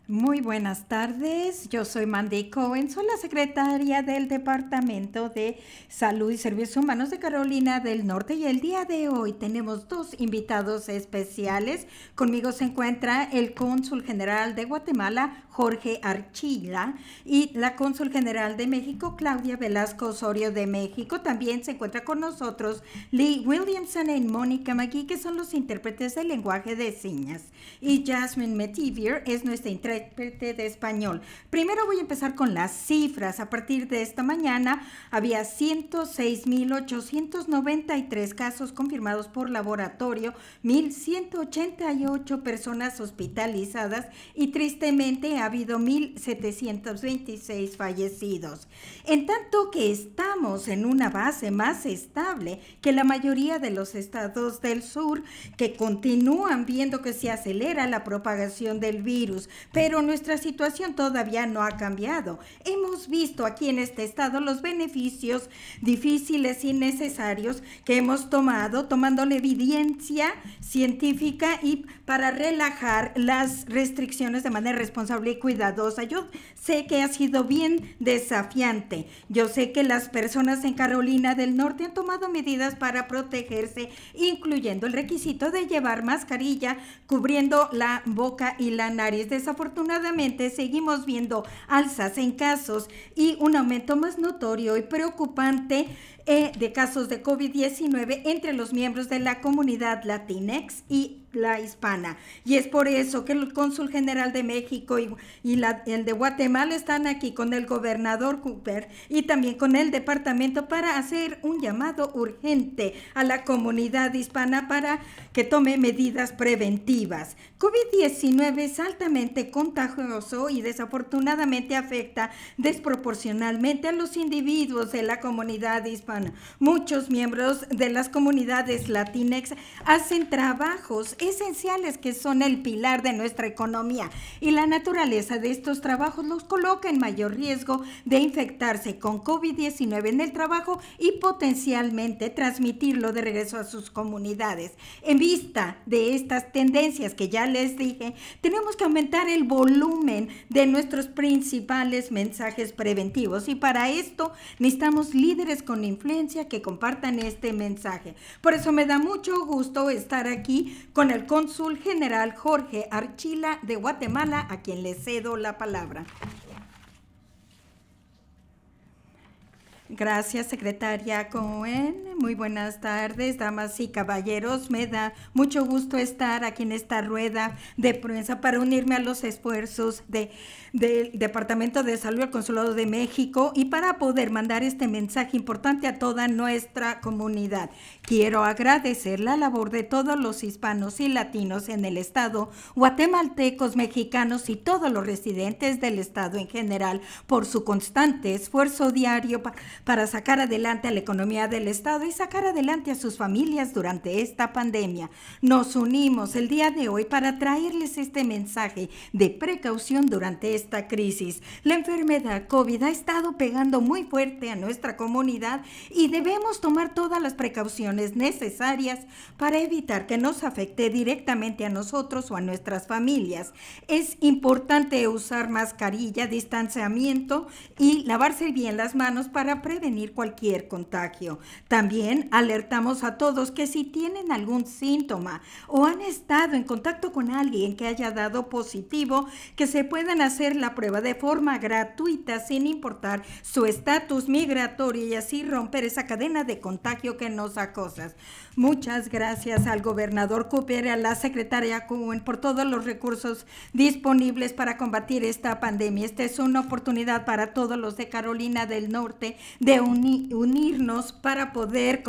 Muy buenas tardes, yo soy Mandy Cohen, soy la secretaria del Departamento de Salud y Servicios Humanos de Carolina del Norte y el día de hoy tenemos dos invitados especiales. Conmigo se encuentra el cónsul general de Guatemala, Jorge Archila, y la cónsul general de México, Claudia Velasco Osorio de México. También se encuentra con nosotros Lee Williamson y Mónica McGee, que son los intérpretes del lenguaje de señas. Y Jasmine Metivier es nuestra intérprete de español. Primero voy a empezar con las cifras. A partir de esta mañana había 106,893 casos confirmados por laboratorio, 1,188 personas hospitalizadas y tristemente ha habido 1,726 fallecidos. En tanto que estamos en una base más estable que la mayoría de los estados del sur, que continúan viendo que se acelera la propagación del virus, pero nuestra situación todavía no ha cambiado. Hemos visto aquí en este estado los beneficios difíciles y necesarios que hemos tomando la evidencia científica y para relajar las restricciones de manera responsable y cuidadosa. Yo sé que ha sido bien desafiante. Yo sé que las personas en Carolina del Norte han tomado medidas para protegerse, incluyendo el requisito de llevar mascarilla cubriendo la boca y la nariz. Desafortunadamente seguimos viendo alzas en casos y un aumento más notorio y preocupante de casos de COVID-19 entre los miembros de la comunidad Latinx y la hispana. Y es por eso que el cónsul general de México y el de Guatemala están aquí con el gobernador Cooper y también con el departamento para hacer un llamado urgente a la comunidad hispana para que tome medidas preventivas. COVID-19 es altamente contagioso y desafortunadamente afecta desproporcionalmente a los individuos de la comunidad hispana. Muchos miembros de las comunidades Latinx hacen trabajos esenciales que son el pilar de nuestra economía y la naturaleza de estos trabajos los coloca en mayor riesgo de infectarse con COVID-19 en el trabajo y potencialmente transmitirlo de regreso a sus comunidades. En vista de estas tendencias que ya les dije, tenemos que aumentar el volumen de nuestros principales mensajes preventivos y para esto necesitamos líderes con influencia que compartan este mensaje. Por eso me da mucho gusto estar aquí con el cónsul general Jorge Archila de Guatemala, a quien le cedo la palabra. Gracias, secretaria Cohen. Muy buenas tardes, damas y caballeros. Me da mucho gusto estar aquí en esta rueda de prensa para unirme a los esfuerzos del Departamento de Salud del Consulado de México y para poder mandar este mensaje importante a toda nuestra comunidad. Quiero agradecer la labor de todos los hispanos y latinos en el estado, guatemaltecos, mexicanos y todos los residentes del estado en general por su constante esfuerzo diario para sacar adelante a la economía del estado y sacar adelante a sus familias durante esta pandemia. Nos unimos el día de hoy para traerles este mensaje de precaución durante esta crisis. La enfermedad COVID ha estado pegando muy fuerte a nuestra comunidad y debemos tomar todas las precauciones necesarias para evitar que nos afecte directamente a nosotros o a nuestras familias. Es importante usar mascarilla, distanciamiento y lavarse bien las manos para prevenir cualquier contagio. También alertamos a todos que si tienen algún síntoma o han estado en contacto con alguien que haya dado positivo, que se puedan hacer la prueba de forma gratuita sin importar su estatus migratorio y así romper esa cadena de contagio que nos acosa. Muchas gracias al gobernador Cooper y a la secretaria Cohen por todos los recursos disponibles para combatir esta pandemia. Esta es una oportunidad para todos los de Carolina del Norte de unirnos para poder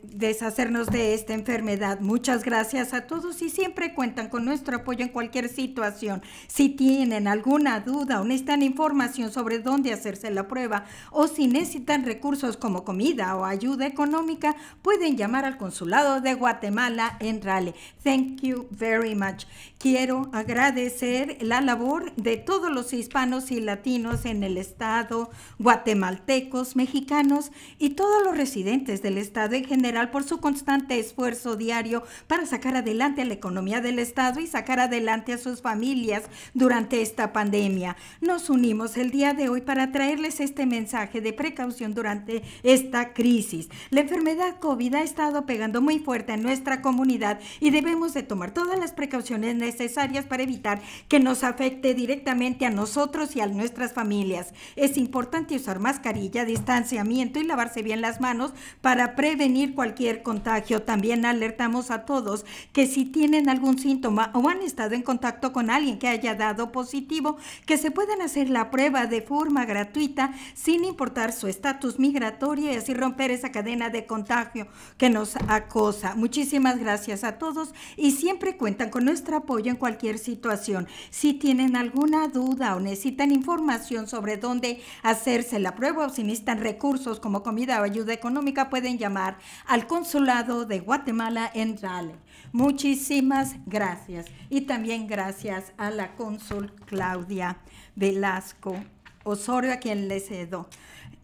deshacernos de esta enfermedad. Muchas gracias a todos y siempre cuentan con nuestro apoyo en cualquier situación. Si tienen alguna duda o necesitan información sobre dónde hacerse la prueba o si necesitan recursos como comida o ayuda económica, pueden llamar al Consulado de Guatemala en Raleigh. Thank you very much. Quiero agradecer la labor de todos los hispanos y latinos en el estado, guatemaltecos, mexicanos y todos los residentes del estado Estado en general por su constante esfuerzo diario para sacar adelante la economía del Estado y sacar adelante a sus familias durante esta pandemia. Nos unimos el día de hoy para traerles este mensaje de precaución durante esta crisis. La enfermedad COVID ha estado pegando muy fuerte en nuestra comunidad y debemos de tomar todas las precauciones necesarias para evitar que nos afecte directamente a nosotros y a nuestras familias. Es importante usar mascarilla, distanciamiento y lavarse bien las manos para prevenir cualquier contagio. También alertamos a todos que si tienen algún síntoma o han estado en contacto con alguien que haya dado positivo, que se puedan hacer la prueba de forma gratuita sin importar su estatus migratorio y así romper esa cadena de contagio que nos acosa. Muchísimas gracias a todos y siempre cuentan con nuestro apoyo en cualquier situación. Si tienen alguna duda o necesitan información sobre dónde hacerse la prueba o si necesitan recursos como comida o ayuda económica, pueden llamar al Consulado de Guatemala en Raleigh. Muchísimas gracias. Y también gracias a la cónsul Claudia Velasco Osorio, a quien le cedo.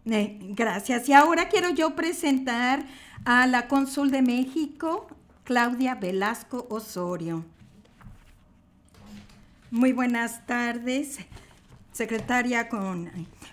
Gracias. Y ahora quiero yo presentar a la cónsul de México, Claudia Velasco Osorio. Muy buenas tardes, secretaria.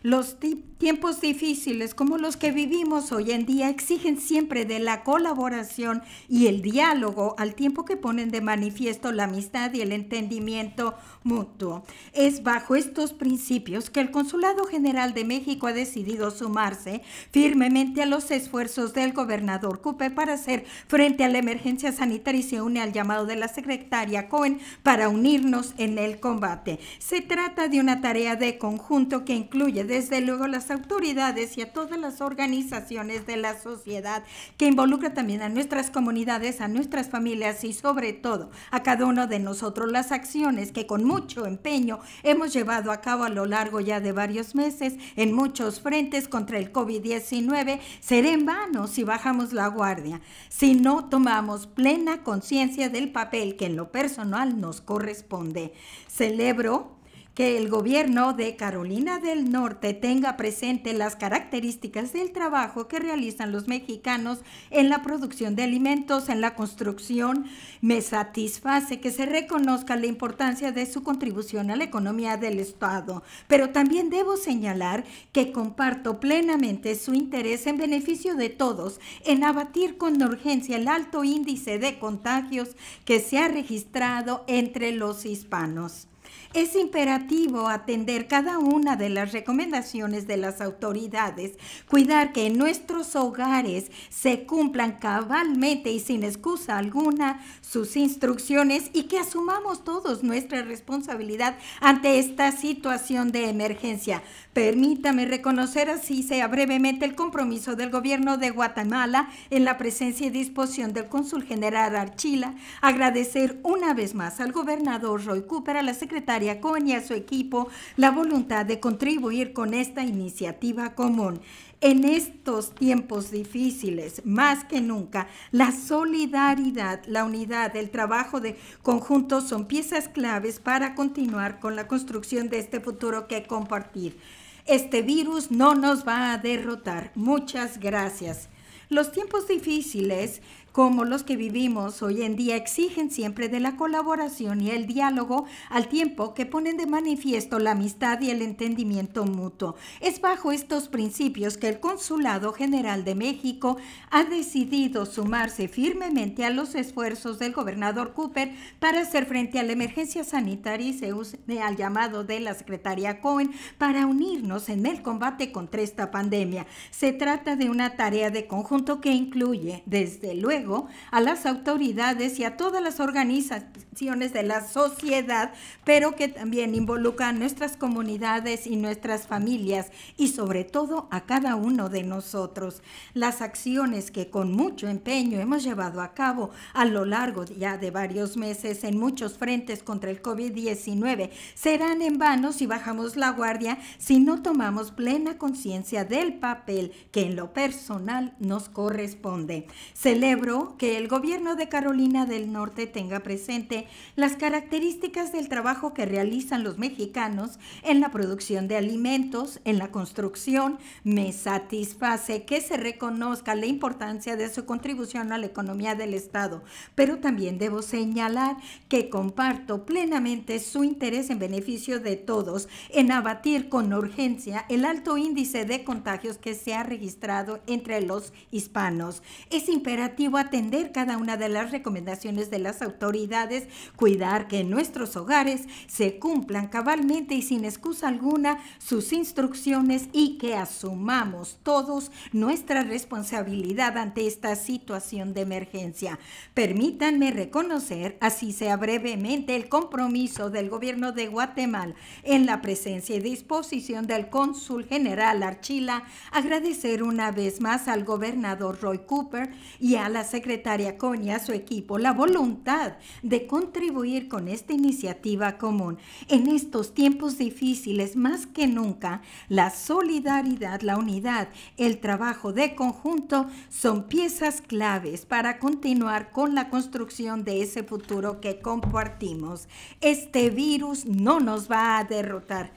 Los tiempos difíciles como los que vivimos hoy en día exigen siempre de la colaboración y el diálogo, al tiempo que ponen de manifiesto la amistad y el entendimiento mutuo. Es bajo estos principios que el Consulado General de México ha decidido sumarse firmemente a los esfuerzos del gobernador Cooper para hacer frente a la emergencia sanitaria y se une al llamado de la secretaria Cohen para unirnos en el combate. Se trata de una tarea de conjunto que incluye desde luego las autoridades y a todas las organizaciones de la sociedad, que involucra también a nuestras comunidades, a nuestras familias y sobre todo a cada uno de nosotros. Las acciones que con mucho empeño hemos llevado a cabo a lo largo ya de varios meses en muchos frentes contra el COVID-19 será en vano si bajamos la guardia, si no tomamos plena conciencia del papel que en lo personal nos corresponde. Celebro que el gobierno de Carolina del Norte tenga presente las características del trabajo que realizan los mexicanos en la producción de alimentos, en la construcción. Me satisface que se reconozca la importancia de su contribución a la economía del Estado, pero también debo señalar que comparto plenamente su interés en beneficio de todos en abatir con urgencia el alto índice de contagios que se ha registrado entre los hispanos. Es imperativo atender cada una de las recomendaciones de las autoridades, cuidar que en nuestros hogares se cumplan cabalmente y sin excusa alguna sus instrucciones y que asumamos todos nuestra responsabilidad ante esta situación de emergencia. Permítame reconocer así sea brevemente el compromiso del gobierno de Guatemala en la presencia y disposición del cónsul general Archila, agradecer una vez más al gobernador Roy Cooper, a la secretaria Cohen y a su equipo la voluntad de contribuir con esta iniciativa común. En estos tiempos difíciles, más que nunca, la solidaridad, la unidad, el trabajo de conjunto son piezas claves para continuar con la construcción de este futuro que compartir. Este virus no nos va a derrotar. Muchas gracias. Los tiempos difíciles, como los que vivimos hoy en día, exigen siempre de la colaboración y el diálogo, al tiempo que ponen de manifiesto la amistad y el entendimiento mutuo. Es bajo estos principios que el Consulado General de México ha decidido sumarse firmemente a los esfuerzos del gobernador Cooper para hacer frente a la emergencia sanitaria y se une al llamado de la secretaria Cohen para unirnos en el combate contra esta pandemia. Se trata de una tarea de conjunto que incluye, desde luego, a las autoridades y a todas las organizaciones de la sociedad, pero que también involucra a nuestras comunidades y nuestras familias y sobre todo a cada uno de nosotros. Las acciones que con mucho empeño hemos llevado a cabo a lo largo ya de varios meses en muchos frentes contra el COVID-19 serán en vano si bajamos la guardia, si no tomamos plena conciencia del papel que en lo personal nos corresponde. Celebro Quiero que el gobierno de Carolina del Norte tenga presente las características del trabajo que realizan los mexicanos en la producción de alimentos, en la construcción. Me satisface que se reconozca la importancia de su contribución a la economía del Estado, pero también debo señalar que comparto plenamente su interés en beneficio de todos en abatir con urgencia el alto índice de contagios que se ha registrado entre los hispanos. Es imperativo atender cada una de las recomendaciones de las autoridades, cuidar que en nuestros hogares se cumplan cabalmente y sin excusa alguna sus instrucciones y que asumamos todos nuestra responsabilidad ante esta situación de emergencia. Permítanme reconocer, así sea brevemente, el compromiso del gobierno de Guatemala en la presencia y disposición del cónsul general Archila, agradecer una vez más al gobernador Roy Cooper y a la secretaria Connie y a su equipo la voluntad de contribuir con esta iniciativa común. En estos tiempos difíciles, más que nunca, la solidaridad, la unidad, el trabajo de conjunto son piezas claves para continuar con la construcción de ese futuro que compartimos. Este virus no nos va a derrotar.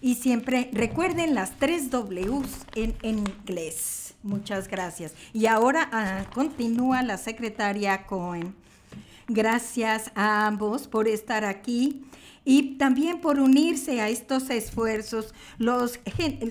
Y siempre recuerden las 3 Ws en inglés. Muchas gracias. Y ahora continúa la secretaria Cohen. Gracias a ambos por estar aquí y también por unirse a estos esfuerzos. Los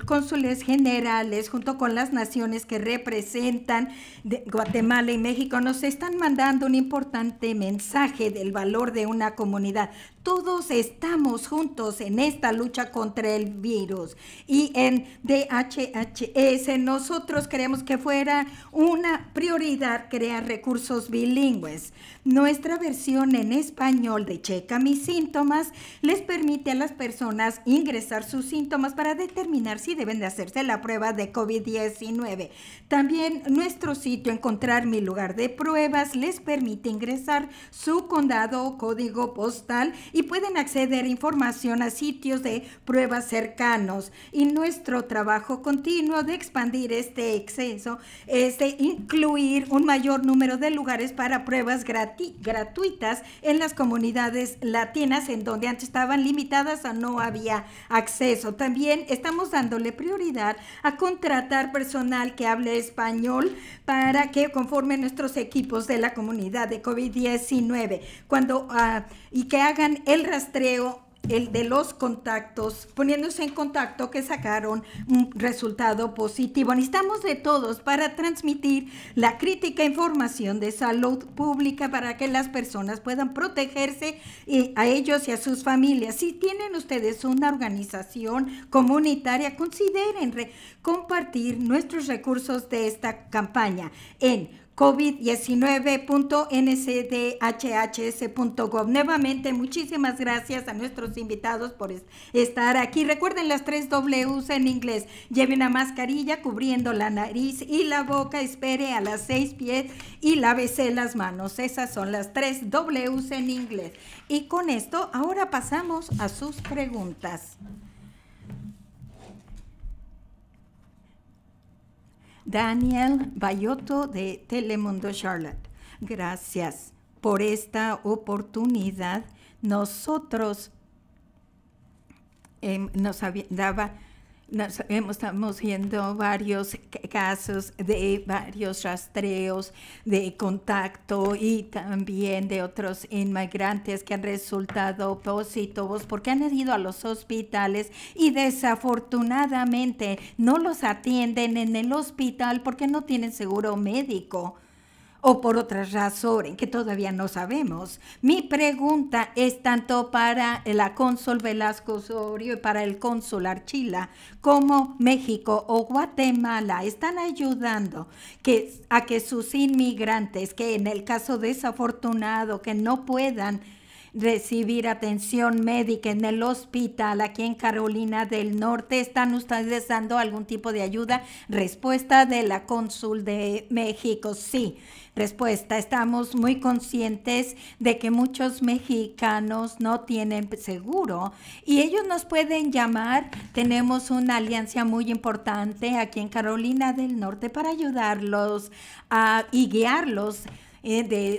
cónsules generales, junto con las naciones que representan de Guatemala y México, nos están mandando un importante mensaje del valor de una comunidad. Todos estamos juntos en esta lucha contra el virus. Y en DHHS nosotros queremos que fuera una prioridad crear recursos bilingües. Nuestra versión en español de Checa mis síntomas les permite a las personas ingresar sus síntomas para determinar si deben de hacerse la prueba de COVID-19. También nuestro sitio Encontrar mi lugar de pruebas les permite ingresar su condado o código postal y pueden acceder a información a sitios de pruebas cercanos. Y nuestro trabajo continuo de expandir este acceso es de incluir un mayor número de lugares para pruebas gratuitas en las comunidades latinas en donde antes estaban limitadas o no había acceso. También estamos dándole prioridad a contratar personal que hable español para que conformen nuestros equipos de la comunidad de COVID-19 y que hagan el rastreo de los contactos, poniéndose en contacto que sacaron un resultado positivo. Necesitamos de todos para transmitir la crítica información de salud pública para que las personas puedan protegerse a ellos y a sus familias. Si tienen ustedes una organización comunitaria, consideren compartir nuestros recursos de esta campaña en covid19.ncdhhs.gov. Nuevamente, muchísimas gracias a nuestros invitados por estar aquí. Recuerden las 3 Ws en inglés. Lleven una mascarilla cubriendo la nariz y la boca. Espere a las 6 pies y lávese las manos. Esas son las 3 Ws en inglés. Y con esto, ahora pasamos a sus preguntas. Daniel Bayoto de Telemundo Charlotte. Gracias por esta oportunidad. Nosotros estamos viendo varios casos de varios rastreos de contacto y también de otros inmigrantes que han resultado positivos porque han ido a los hospitales y desafortunadamente no los atienden en el hospital porque no tienen seguro médico o por otras razones que todavía no sabemos. Mi pregunta es tanto para la cónsul Velasco Osorio y para el cónsul Archila, como México o Guatemala están ayudando a que sus inmigrantes, que en el caso desafortunado que no puedan recibir atención médica en el hospital aquí en Carolina del Norte, ¿están ustedes dando algún tipo de ayuda? Respuesta de la cónsul de México, sí. Respuesta, estamos muy conscientes de que muchos mexicanos no tienen seguro y ellos nos pueden llamar. Tenemos una alianza muy importante aquí en Carolina del Norte para ayudarlos y guiarlos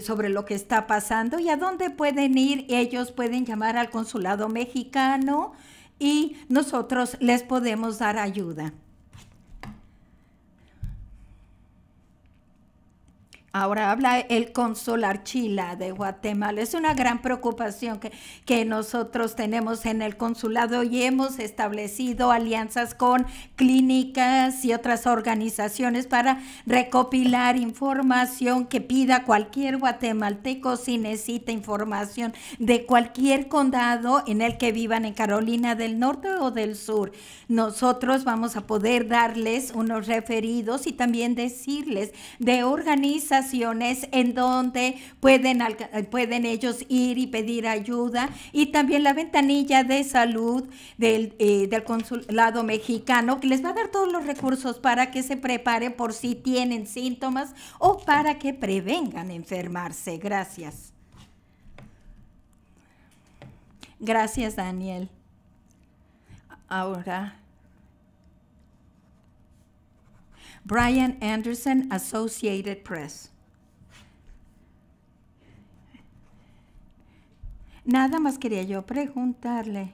sobre lo que está pasando y a dónde pueden ir. Ellos pueden llamar al consulado mexicano y nosotros les podemos dar ayuda. Ahora habla el cónsul Archila de Guatemala. Es una gran preocupación que nosotros tenemos en el consulado y hemos establecido alianzas con clínicas y otras organizaciones para recopilar información que pida cualquier guatemalteco si necesita información de cualquier condado en el que vivan en Carolina del Norte o del Sur. Nosotros vamos a poder darles unos referidos y también decirles de organizaciones en donde pueden ellos ir y pedir ayuda, y también la ventanilla de salud del consulado mexicano, que les va a dar todos los recursos para que se preparen por si tienen síntomas o para que prevengan enfermarse. Gracias. Gracias, Daniel. Ahora, Brian Anderson, Associated Press. Nada más quería yo preguntarle,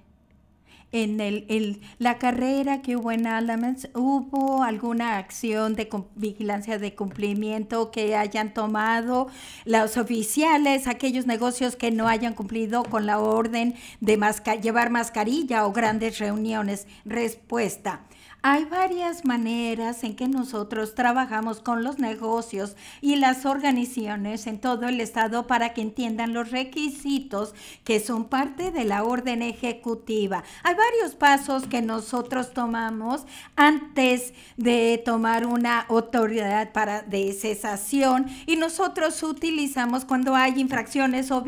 en la carrera que hubo en Alamance, ¿hubo alguna acción de vigilancia de cumplimiento que hayan tomado los oficiales, aquellos negocios que no hayan cumplido con la orden de llevar mascarilla o grandes reuniones? Respuesta. Hay varias maneras en que nosotros trabajamos con los negocios y las organizaciones en todo el estado para que entiendan los requisitos que son parte de la orden ejecutiva. Hay varios pasos que nosotros tomamos antes de tomar una autoridad de cesación, y nosotros utilizamos cuando hay infracciones o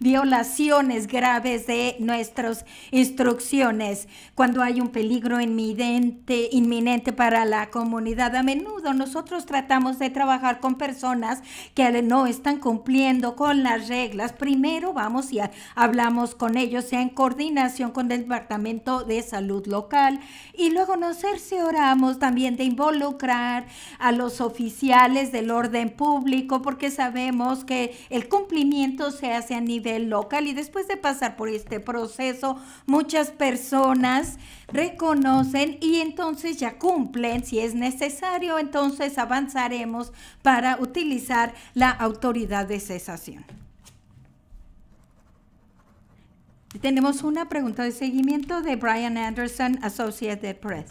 violaciones graves de nuestras instrucciones, cuando hay un peligro inminente para la comunidad. A menudo nosotros tratamos de trabajar con personas que no están cumpliendo con las reglas. Primero vamos y hablamos con ellos en coordinación con el Departamento de Salud local, y luego nos cercioramos también de involucrar a los oficiales del orden público, porque sabemos que el cumplimiento se hace a nivel local, y después de pasar por este proceso muchas personas reconocen y entonces ya cumplen. Si es necesario, entonces avanzaremos para utilizar la autoridad de cesación. Tenemos una pregunta de seguimiento de Brian Anderson, Associated Press.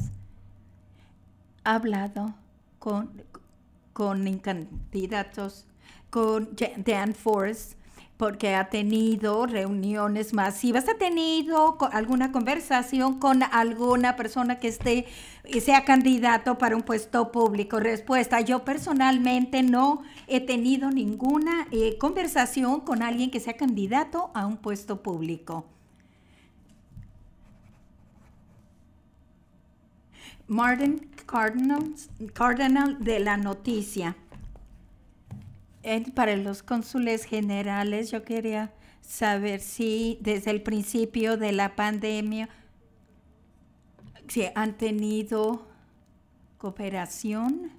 Ha hablado con candidatos, con Dan Forest, porque ha tenido reuniones masivas. ¿Ha tenido alguna conversación con alguna persona que sea candidato para un puesto público? Respuesta: yo personalmente no he tenido ninguna conversación con alguien que sea candidato a un puesto público. Martin Cardinal de La Noticia. Para los cónsules generales, yo quería saber si desde el principio de la pandemia si han tenido cooperación.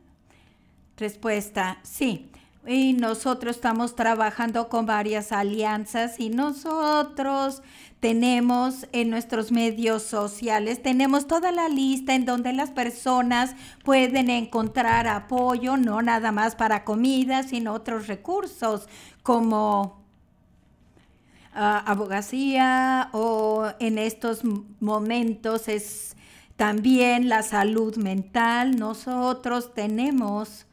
Respuesta: sí. Y nosotros estamos trabajando con varias alianzas, y nosotros tenemos en nuestros medios sociales, tenemos toda la lista en donde las personas pueden encontrar apoyo, no nada más para comida, sino otros recursos como abogacía, o en estos momentos es también la salud mental. Nosotros tenemos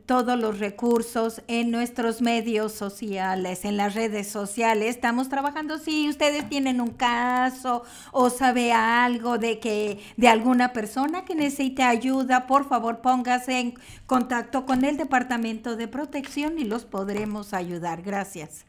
todos los recursos en nuestros medios sociales, en las redes sociales. Estamos trabajando. Si ustedes tienen un caso o sabe algo de alguna persona que necesite ayuda, por favor póngase en contacto con el Departamento de Protección y los podremos ayudar. Gracias.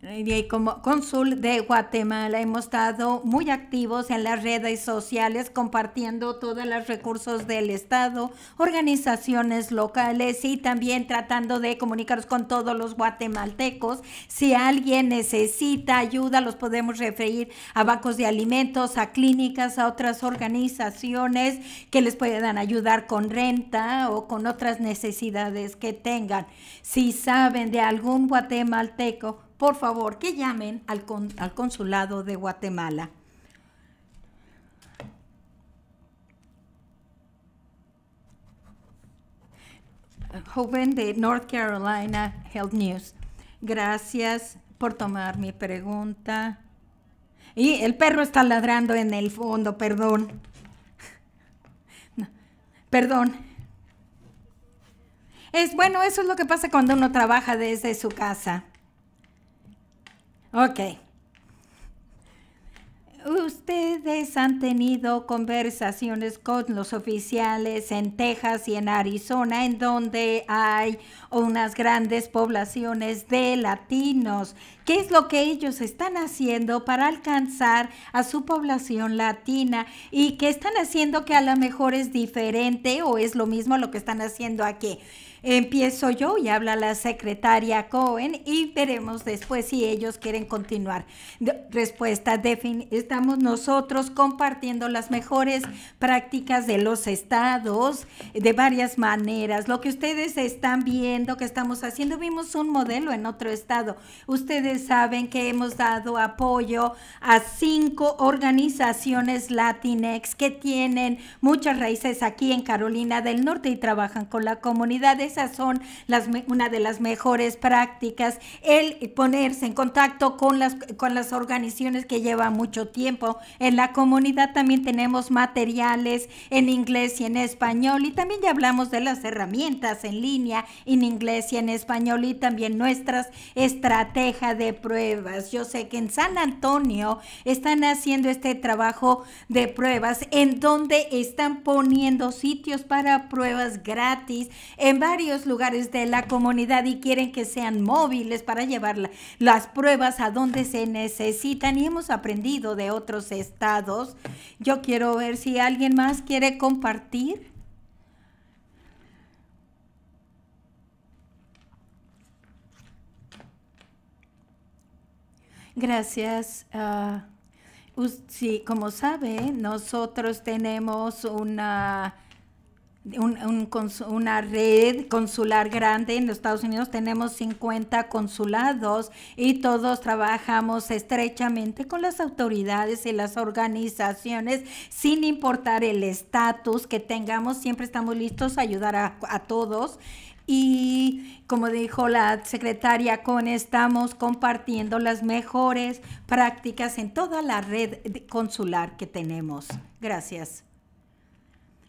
Y como cónsul de Guatemala hemos estado muy activos en las redes sociales compartiendo todos los recursos del Estado, organizaciones locales y también tratando de comunicarnos con todos los guatemaltecos. Si alguien necesita ayuda, los podemos referir a bancos de alimentos, a clínicas, a otras organizaciones que les puedan ayudar con renta o con otras necesidades que tengan. Si saben de algún guatemalteco, por favor, que llamen al consulado de Guatemala. Joven de North Carolina Health News. Gracias por tomar mi pregunta. Y el perro está ladrando en el fondo, perdón. No, perdón. Bueno, eso es lo que pasa cuando uno trabaja desde su casa. Ok. ¿Ustedes han tenido conversaciones con los oficiales en Texas y en Arizona, en donde hay unas grandes poblaciones de latinos? ¿Qué es lo que ellos están haciendo para alcanzar a su población latina? ¿Y qué están haciendo que a lo mejor es diferente o es lo mismo lo que están haciendo aquí? Empiezo yo y habla la secretaria Cohen y veremos después si ellos quieren continuar. Respuesta, estamos nosotros compartiendo las mejores prácticas de los estados de varias maneras. Lo que ustedes están viendo que estamos haciendo, vimos un modelo en otro estado. Ustedes saben que hemos dado apoyo a 5 organizaciones Latinx que tienen muchas raíces aquí en Carolina del Norte y trabajan con la comunidad. Esas son una de las mejores prácticas, el ponerse en contacto con las organizaciones que llevan mucho tiempo. En la comunidad también tenemos materiales en inglés y en español, y también ya hablamos de las herramientas en línea en inglés y en español, y también nuestras estrategias de pruebas. Yo sé que en San Antonio están haciendo este trabajo de pruebas en donde están poniendo sitios para pruebas gratis en varios lugares de la comunidad y quieren que sean móviles para llevar las pruebas a donde se necesitan, y hemos aprendido de otros estados. Yo quiero ver si alguien más quiere compartir. Gracias. Sí, como sabe, nosotros tenemos una red consular grande en los Estados Unidos. Tenemos 50 consulados y todos trabajamos estrechamente con las autoridades y las organizaciones sin importar el estatus que tengamos. Siempre estamos listos a ayudar a todos. Y como dijo la secretaria Cohen, estamos compartiendo las mejores prácticas en toda la red consular que tenemos. Gracias.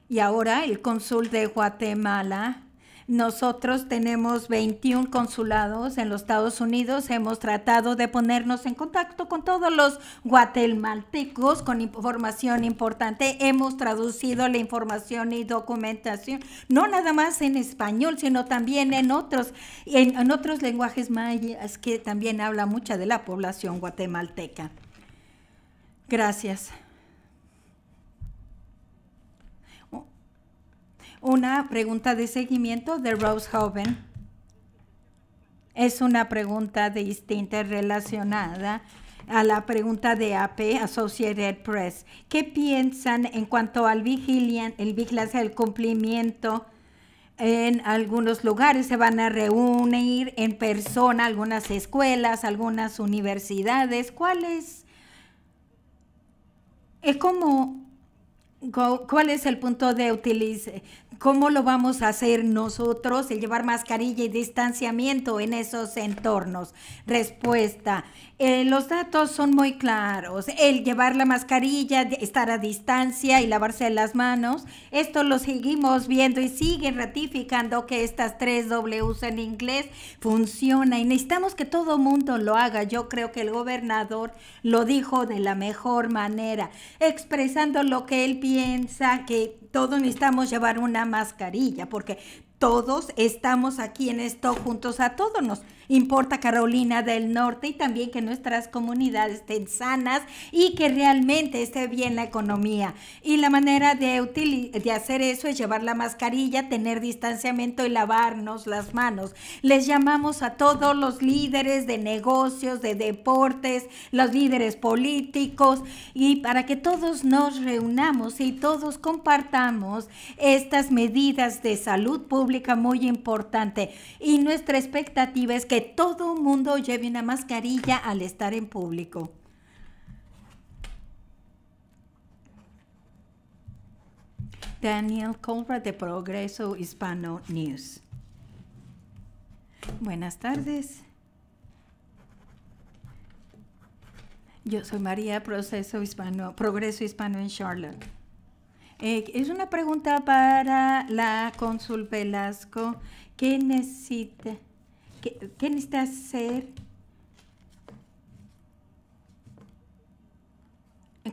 Y ahora el cónsul de Guatemala. Nosotros tenemos 21 consulados en los Estados Unidos. Hemos tratado de ponernos en contacto con todos los guatemaltecos con información importante. Hemos traducido la información y documentación, no nada más en español, sino también en otros lenguajes mayas que también habla mucha de la población guatemalteca. Gracias. Una pregunta de seguimiento de Rose Hoven. Es una pregunta distinta relacionada a la pregunta de AP, Associated Press. ¿Qué piensan en cuanto al vigilancia del cumplimiento? En algunos lugares se van a reunir en persona, algunas escuelas, algunas universidades. ¿Cuál es el punto de utilización? ¿Cómo lo vamos a hacer nosotros, el llevar mascarilla y distanciamiento en esos entornos? Respuesta, los datos son muy claros. El llevar la mascarilla, estar a distancia y lavarse las manos, esto lo seguimos viendo y siguen ratificando que estas 3 Ws en inglés funcionan y necesitamos que todo mundo lo haga. Yo creo que el gobernador lo dijo de la mejor manera, expresando lo que él piensa, que todos necesitamos llevar una mascarilla porque todos estamos aquí en esto juntos, a todos nos importa Carolina del Norte y también que nuestras comunidades estén sanas y que realmente esté bien la economía. Y la manera de hacer eso es llevar la mascarilla, tener distanciamiento y lavarnos las manos. Les llamamos a todos los líderes de negocios, de deportes, los líderes políticos, y para que todos nos reunamos y todos compartamos estas medidas de salud pública muy importante. Y nuestra expectativa es que todo mundo lleve una mascarilla al estar en público. Daniel Colbert de Progreso Hispano News. Buenas tardes. Yo soy María, Progreso Hispano en Charlotte. Es una pregunta para la cónsul Velasco. ¿Qué necesita hacer?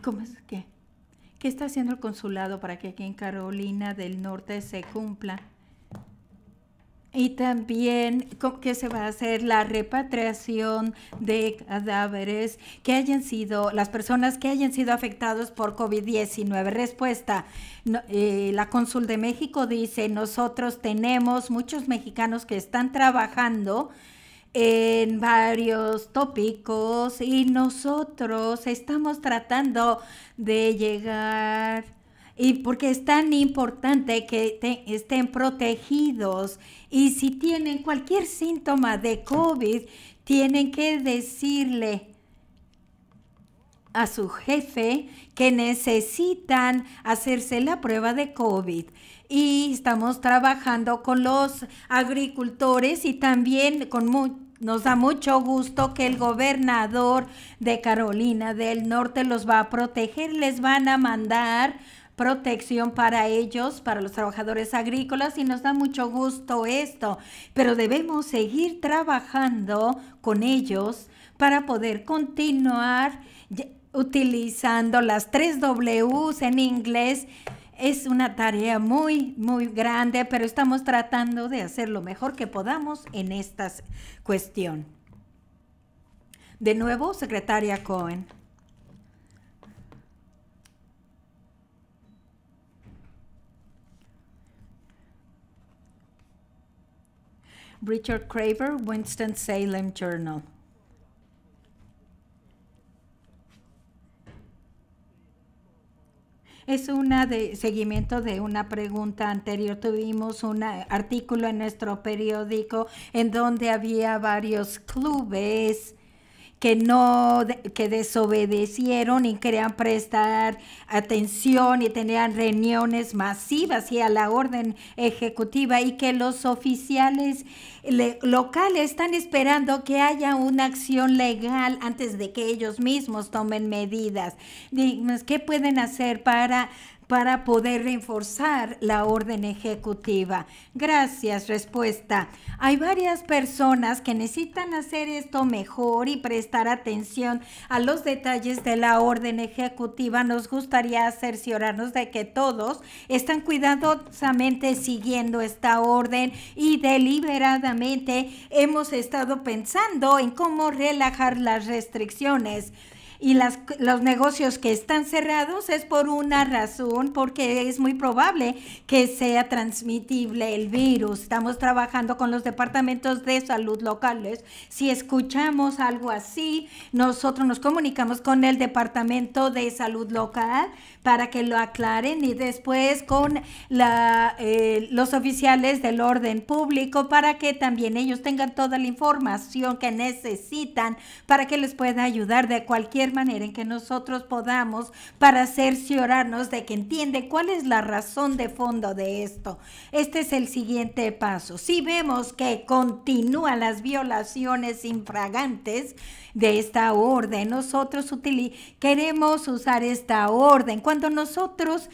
¿Cómo es que? ¿Qué está haciendo el consulado para que aquí en Carolina del Norte se cumpla? Y también, ¿qué se va a hacer? La repatriación de cadáveres que hayan sido, las personas que hayan sido afectados por COVID-19. Respuesta, la cónsul de México dice, nosotros tenemos muchos mexicanos que están trabajando en varios tópicos y nosotros estamos tratando de llegar, y porque es tan importante que estén protegidos, y si tienen cualquier síntoma de COVID, tienen que decirle a su jefe que necesitan hacerse la prueba de COVID. Y estamos trabajando con los agricultores y también nos da mucho gusto que el gobernador de Carolina del Norte los va a proteger, les van a mandar protección para ellos, para los trabajadores agrícolas, y nos da mucho gusto esto, pero debemos seguir trabajando con ellos para poder continuar utilizando las 3 Ws en inglés. Es una tarea muy, muy grande, pero estamos tratando de hacer lo mejor que podamos en esta cuestión. De nuevo, secretaria Cohen. Richard Craver, Winston-Salem Journal. Es una de seguimiento de una pregunta anterior. Tuvimos un artículo en nuestro periódico en donde había varios clubes que desobedecieron y querían prestar atención y tenían reuniones masivas y a la orden ejecutiva, y que los oficiales locales están esperando que haya una acción legal antes de que ellos mismos tomen medidas. ¿Qué pueden hacer para poder reforzar la orden ejecutiva? Gracias. Respuesta. Hay varias personas que necesitan hacer esto mejor y prestar atención a los detalles de la orden ejecutiva. Nos gustaría cerciorarnos de que todos están cuidadosamente siguiendo esta orden, y deliberadamente hemos estado pensando en cómo relajar las restricciones. Y los negocios que están cerrados es por una razón, porque es muy probable que sea transmitible el virus. Estamos trabajando con los departamentos de salud locales. Si escuchamos algo así, nosotros nos comunicamos con el departamento de salud local para que lo aclaren, y después con los oficiales del orden público para que también ellos tengan toda la información que necesitan para que les pueda ayudar de cualquier manera en que nosotros podamos, para cerciorarnos de que entienden cuál es la razón de fondo de esto. Este es el siguiente paso. Si vemos que continúan las violaciones infragantes de esta orden, nosotros queremos usar esta orden. Cuando nosotros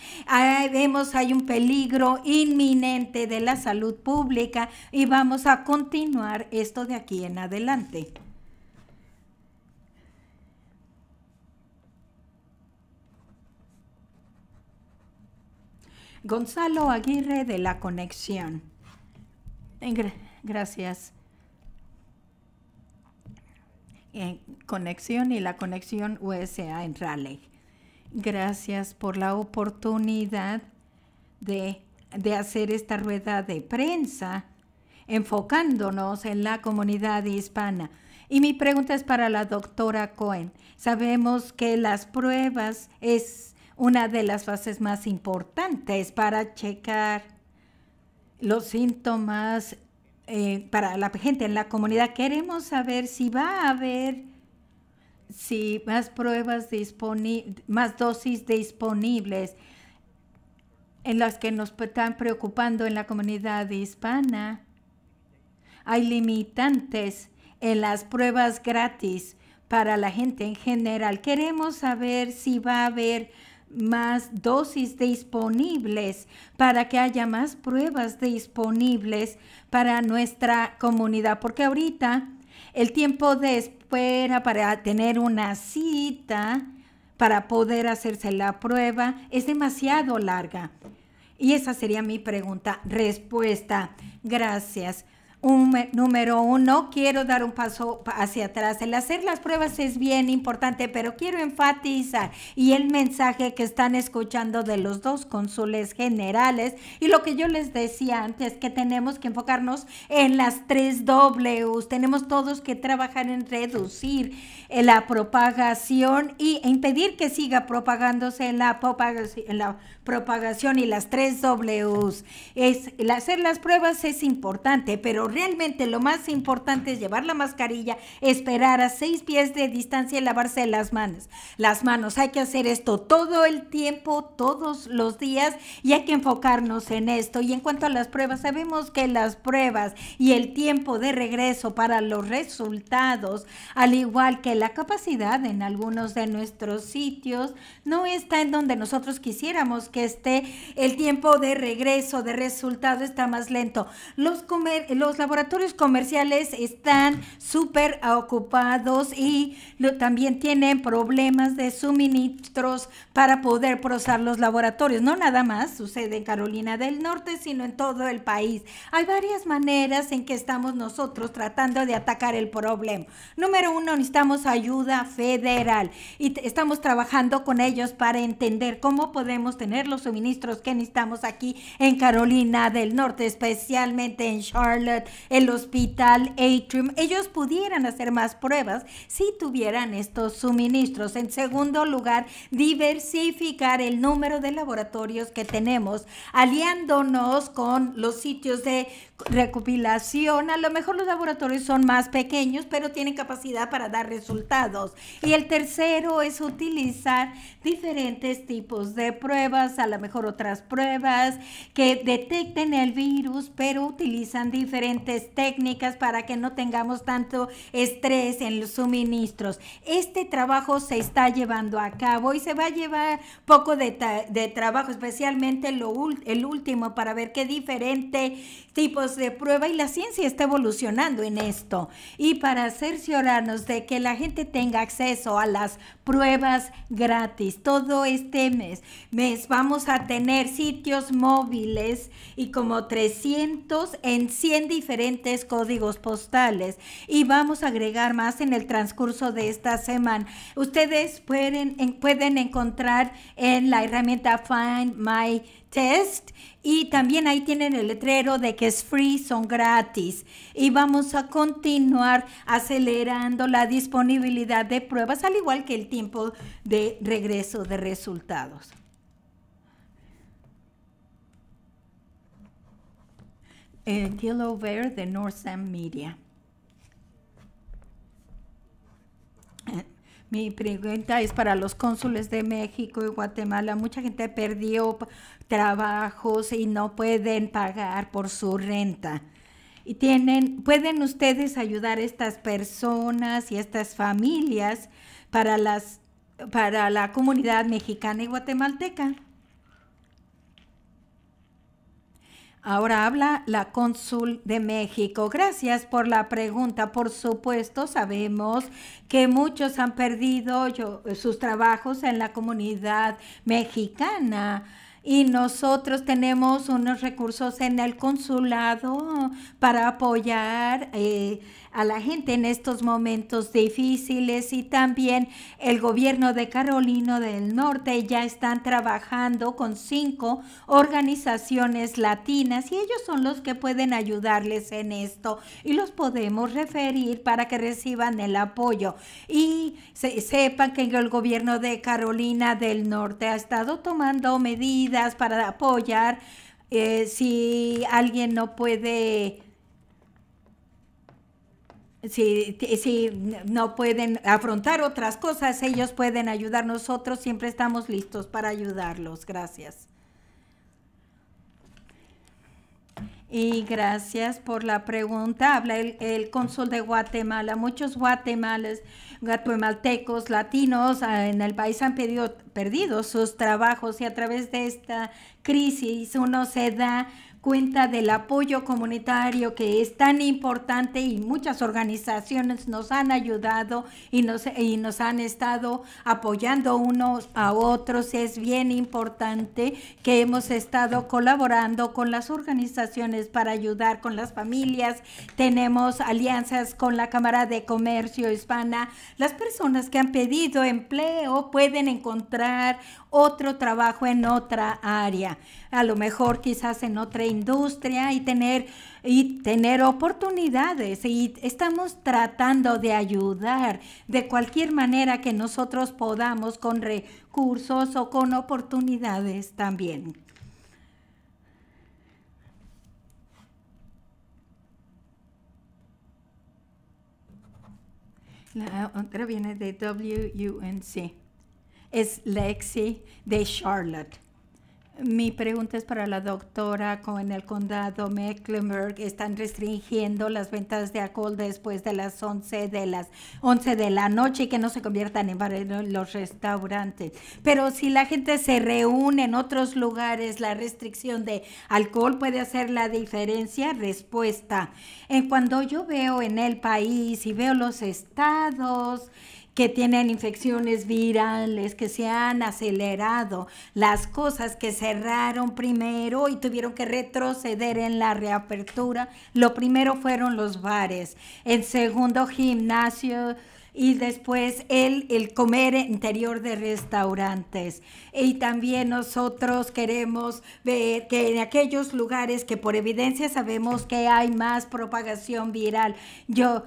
vemos hay un peligro inminente de la salud pública, y vamos a continuar esto de aquí en adelante. Gonzalo Aguirre de La Conexión. Gracias. Conexión y la conexión USA en Raleigh. Gracias por la oportunidad de hacer esta rueda de prensa enfocándonos en la comunidad hispana. Y mi pregunta es para la doctora Cohen. Sabemos que las pruebas es una de las fases más importantes para checar los síntomas para la gente en la comunidad. Queremos saber si va a haber más pruebas más dosis disponibles en las que nos están preocupando en la comunidad hispana. Hay limitantes en las pruebas gratis para la gente en general. Queremos saber si va a haber más dosis disponibles para que haya más pruebas disponibles para nuestra comunidad, porque ahorita el tiempo de espera para tener una cita para poder hacerse la prueba es demasiado larga. Y esa sería mi pregunta. Respuesta. Gracias. Número uno, quiero dar un paso hacia atrás. El hacer las pruebas es bien importante, pero quiero enfatizar y el mensaje que están escuchando de los dos cónsules generales y lo que yo les decía antes, que tenemos que enfocarnos en las 3 Ws. Tenemos todos que trabajar en reducir la propagación e impedir que siga propagándose la propagación y las 3 Ws. El hacer las pruebas es importante, pero realmente lo más importante es llevar la mascarilla, esperar a 6 pies de distancia y lavarse las manos. Hay que hacer esto todo el tiempo, todos los días, y hay que enfocarnos en esto. Y en cuanto a las pruebas, sabemos que las pruebas y el tiempo de regreso para los resultados, al igual que la capacidad en algunos de nuestros sitios, no está en donde nosotros quisiéramos que esté. El tiempo de regreso de resultado está más lento. Los laboratorios comerciales están súper ocupados y también tienen problemas de suministros para poder procesar los laboratorios. No nada más sucede en Carolina del Norte, sino en todo el país. Hay varias maneras en que estamos nosotros tratando de atacar el problema. Número uno, necesitamos ayuda federal y estamos trabajando con ellos para entender cómo podemos tener los suministros que necesitamos aquí en Carolina del Norte, especialmente en Charlotte, el hospital Atrium. Ellos pudieran hacer más pruebas si tuvieran estos suministros. En segundo lugar, diversificar el número de laboratorios que tenemos, aliándonos con los sitios de recopilación. A lo mejor los laboratorios son más pequeños, pero tienen capacidad para dar resultados. Y el tercero es utilizar diferentes tipos de pruebas, a lo mejor otras pruebas que detecten el virus, pero utilizan diferentes técnicas para que no tengamos tanto estrés en los suministros. Este trabajo se está llevando a cabo y se va a llevar poco de trabajo, especialmente el último, para ver qué diferentes tipos de prueba, y la ciencia está evolucionando en esto. Y para cerciorarnos de que la gente tenga acceso a las pruebas gratis, todo este mes vamos a tener sitios móviles y como 300 en 100 diferentes códigos postales, y vamos a agregar más en el transcurso de esta semana. Ustedes pueden encontrar en la herramienta Find My Test, y también ahí tienen el letrero de que es free, son gratis, y vamos a continuar acelerando la disponibilidad de pruebas, al igual que el tiempo de regreso de resultados. Yellow Bear de Northam Media. Mi pregunta es para los cónsules de México y Guatemala. Mucha gente perdió trabajos y no pueden pagar por su renta. Y ¿pueden ustedes ayudar a estas personas y a estas familias para la comunidad mexicana y guatemalteca? Ahora habla la cónsul de México. Gracias por la pregunta. Por supuesto, sabemos que muchos han perdido sus trabajos en la comunidad mexicana y nosotros tenemos unos recursos en el consulado para apoyar a la gente en estos momentos difíciles, y también el gobierno de Carolina del Norte ya están trabajando con 5 organizaciones latinas y ellos son los que pueden ayudarles en esto y los podemos referir para que reciban el apoyo y sepan que el gobierno de Carolina del Norte ha estado tomando medidas para apoyar si alguien no puede. Si no pueden afrontar otras cosas, ellos pueden ayudar. Nosotros siempre estamos listos para ayudarlos. Gracias. Y gracias por la pregunta. Habla el cónsul de Guatemala. Muchos guatemaltecos latinos en el país han perdido sus trabajos, y a través de esta crisis uno se da cuenta del apoyo comunitario que es tan importante, y muchas organizaciones nos han ayudado y nos han estado apoyando unos a otros. Es bien importante que hemos estado colaborando con las organizaciones para ayudar con las familias. Tenemos alianzas con la Cámara de Comercio Hispana. Las personas que han pedido empleo pueden encontrar otro trabajo en otra área, a lo mejor quizás en otra industria, y tener oportunidades, y estamos tratando de ayudar de cualquier manera que nosotros podamos, con recursos o con oportunidades también. La otra viene de WUNC. Es Lexi de Charlotte. Mi pregunta es para la doctora. En el condado Mecklenburg están restringiendo las ventas de alcohol después de las 11 de la noche, y que no se conviertan en bares en los restaurantes. Pero si la gente se reúne en otros lugares, la restricción de alcohol puede hacer la diferencia. Respuesta: cuando yo veo en el país y veo los estados que tienen infecciones virales, que se han acelerado, las cosas que cerraron primero y tuvieron que retroceder en la reapertura, lo primero fueron los bares, en segundo gimnasio, y después el comer interior de restaurantes. Y también nosotros queremos ver que en aquellos lugares que por evidencia sabemos que hay más propagación viral, yo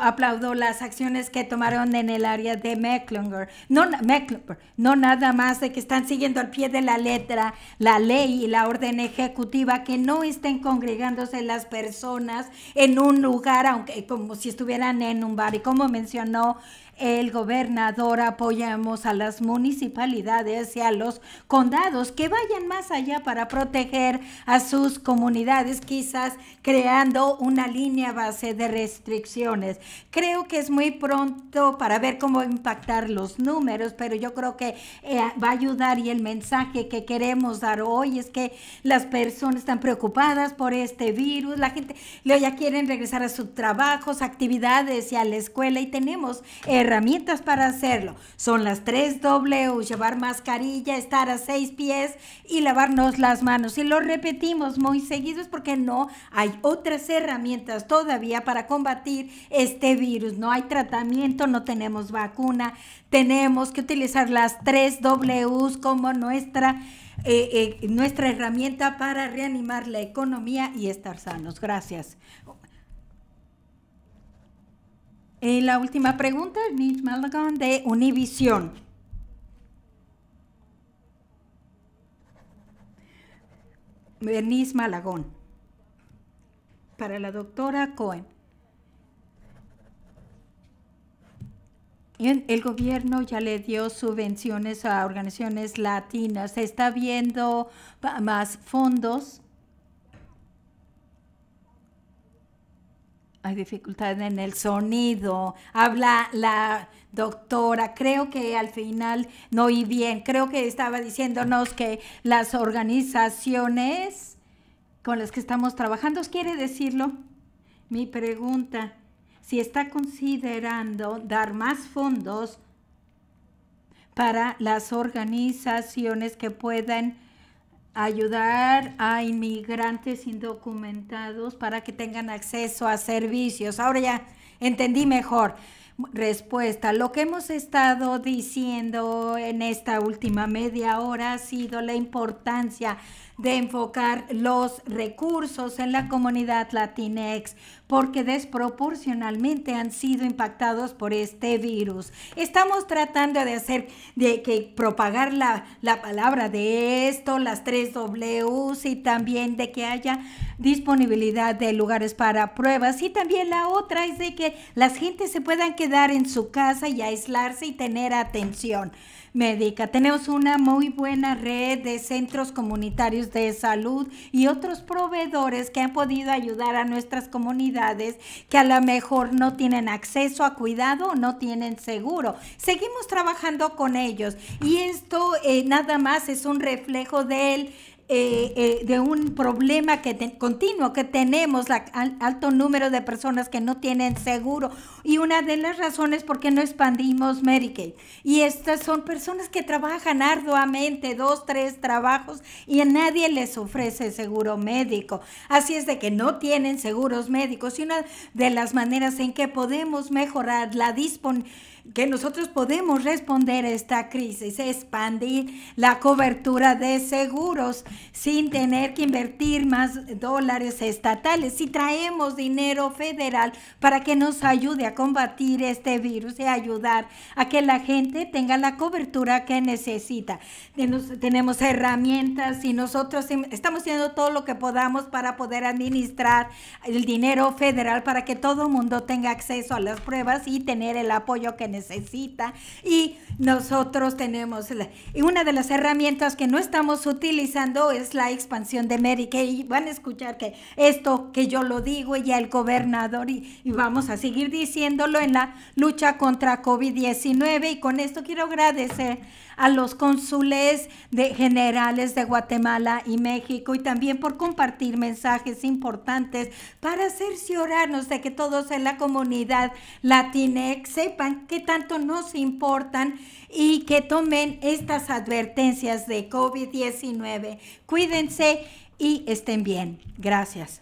aplaudo las acciones que tomaron en el área de Mecklenburg. No nada más de que están siguiendo al pie de la letra la ley y la orden ejecutiva, que no estén congregándose las personas en un lugar, aunque como si estuvieran en un bar. Y como mencionó el gobernador, apoyamos a las municipalidades y a los condados que vayan más allá para proteger a sus comunidades, quizás creando una línea base de restricciones. Creo que es muy pronto para ver cómo impactar los números, pero yo creo que va a ayudar, y el mensaje que queremos dar hoy es que las personas están preocupadas por este virus, la gente ya quieren regresar a sus trabajos, actividades y a la escuela, y tenemos herramientas para hacerlo. Son las 3 W: llevar mascarilla, estar a 6 pies y lavarnos las manos. Y lo repetimos muy seguido, es porque no hay otras herramientas todavía para combatir este virus. No hay tratamiento, no tenemos vacuna. Tenemos que utilizar las 3 Ws como nuestra herramienta para reanimar la economía y estar sanos. Gracias. La última pregunta, Bernice Malagón de Univision. Bernice Malagón. Para la doctora Cohen. El gobierno ya le dio subvenciones a organizaciones latinas. ¿Se está viendo más fondos? Hay dificultad en el sonido. Habla la doctora. Creo que al final no oí bien. Creo que estaba diciéndonos que las organizaciones con las que estamos trabajando, ¿quiere decirlo? Mi pregunta: si está considerando dar más fondos para las organizaciones que puedan ayudar a inmigrantes indocumentados para que tengan acceso a servicios. Ahora ya entendí mejor. Respuesta. Lo que hemos estado diciendo en esta última media hora ha sido la importancia de enfocar los recursos en la comunidad Latinx, porque desproporcionalmente han sido impactados por este virus. Estamos tratando de hacer, de que propagar la palabra de esto, las 3 Ws, y también de que haya disponibilidad de lugares para pruebas, y también la otra es de que las gentes se puedan quedar en su casa y aislarse y tener atención médica. Tenemos una muy buena red de centros comunitarios de salud y otros proveedores que han podido ayudar a nuestras comunidades que a lo mejor no tienen acceso a cuidado o no tienen seguro. Seguimos trabajando con ellos y esto nada más es un reflejo de un problema continuo que tenemos, alto número de personas que no tienen seguro, y una de las razones por qué no expandimos Medicaid. Y estas son personas que trabajan arduamente, 2, 3 trabajos, y a nadie les ofrece seguro médico. Así es de que no tienen seguros médicos, y una de las maneras en que podemos mejorar que nosotros podemos responder a esta crisis, expandir la cobertura de seguros sin tener que invertir más dólares estatales. Si traemos dinero federal para que nos ayude a combatir este virus y ayudar a que la gente tenga la cobertura que necesita. Tenemos herramientas y nosotros estamos haciendo todo lo que podamos para poder administrar el dinero federal para que todo el mundo tenga acceso a las pruebas y tener el apoyo que necesita. Y nosotros tenemos y una de las herramientas que no estamos utilizando es la expansión de Medicaid, y van a escuchar que esto que yo lo digo ya el gobernador y vamos a seguir diciéndolo en la lucha contra COVID-19. Y con esto quiero agradecer a los cónsules generales de Guatemala y México, y también por compartir mensajes importantes para cerciorarnos de que todos en la comunidad Latinx sepan qué tanto nos importan y que tomen estas advertencias de COVID-19. Cuídense y estén bien. Gracias.